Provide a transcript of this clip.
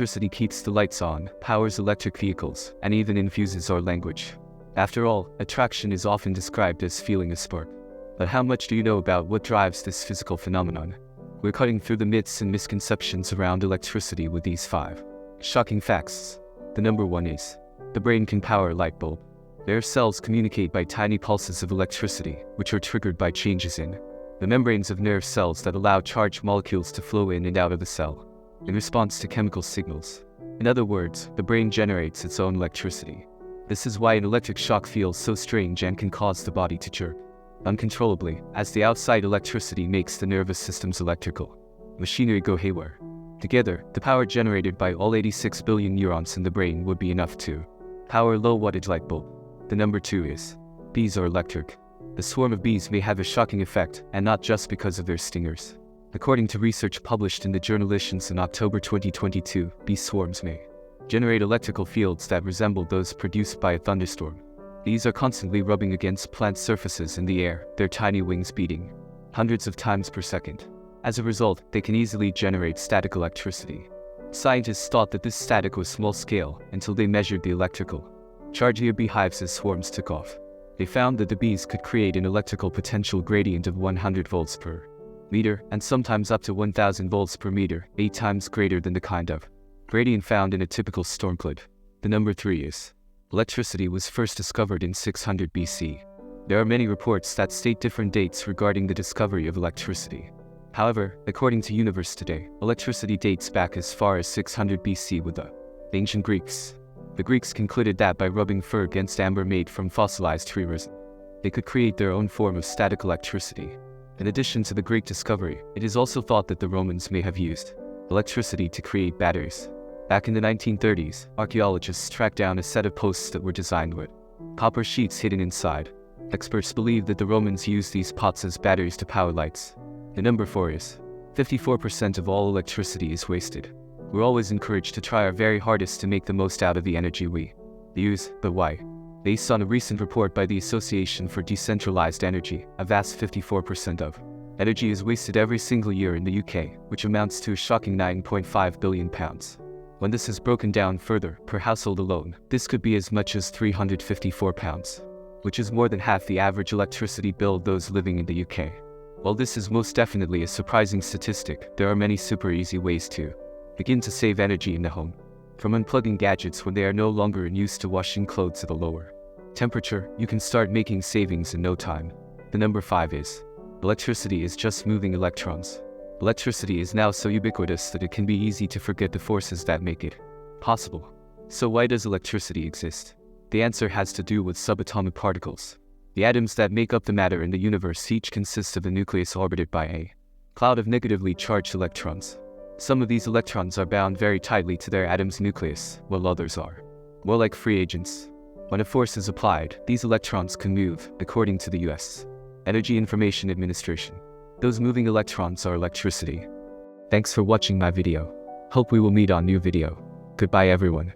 Electricity keeps the lights on, powers electric vehicles, and even infuses our language. After all, attraction is often described as feeling a spark. But how much do you know about what drives this physical phenomenon? We're cutting through the myths and misconceptions around electricity with these 5 shocking facts. The number 1 is, the brain can power a light bulb. Their cells communicate by tiny pulses of electricity, which are triggered by changes in the membranes of nerve cells that allow charged molecules to flow in and out of the cell, in response to chemical signals. In other words, the brain generates its own electricity. This is why an electric shock feels so strange and can cause the body to jerk uncontrollably, as the outside electricity makes the nervous system's electrical machinery go haywire. Together, the power generated by all 86 billion neurons in the brain would be enough to power a low-wattage light bulb. The number 2 is, bees are electric. The swarm of bees may have a shocking effect, and not just because of their stingers. According to research published in the journal Electrons in October 2022, bee swarms may generate electrical fields that resemble those produced by a thunderstorm. These are constantly rubbing against plant surfaces in the air, their tiny wings beating hundreds of times per second. As a result, they can easily generate static electricity. Scientists thought that this static was small-scale until they measured the electrical charge near beehives as swarms took off. They found that the bees could create an electrical potential gradient of 100 volts per meter, and sometimes up to 1000 volts per meter, 8 times greater than the kind of gradient found in a typical storm cloud. The number 3 is, electricity was first discovered in 600 BC. There are many reports that state different dates regarding the discovery of electricity. However, according to Universe Today, electricity dates back as far as 600 BC with the ancient Greeks. The Greeks concluded that by rubbing fur against amber made from fossilized tree resin, they could create their own form of static electricity. In addition to the Greek discovery, it is also thought that the Romans may have used electricity to create batteries. Back in the 1930s, archaeologists tracked down a set of posts that were designed with copper sheets hidden inside. Experts believe that the Romans used these pots as batteries to power lights. The number 4 is, 54% of all electricity is wasted. We're always encouraged to try our very hardest to make the most out of the energy we use, but why? Based on a recent report by the Association for Decentralized Energy, a vast 54% of energy is wasted every single year in the UK, which amounts to a shocking £9.5 billion. When this is broken down further, per household alone, this could be as much as £354, which is more than half the average electricity bill of those living in the UK. While this is most definitely a surprising statistic, there are many super easy ways to begin to save energy in the home. From unplugging gadgets when they are no longer in use to washing clothes at a lower temperature, you can start making savings in no time. The number 5 is, electricity is just moving electrons. Electricity is now so ubiquitous that it can be easy to forget the forces that make it possible. So why does electricity exist? The answer has to do with subatomic particles. The atoms that make up the matter in the universe each consist of a nucleus orbited by a cloud of negatively charged electrons. Some of these electrons are bound very tightly to their atom's nucleus, while others are more like free agents. When a force is applied, these electrons can move, according to the US Energy Information Administration. Those moving electrons are electricity. Thanks for watching my video. Hope we will meet on new video. Goodbye everyone.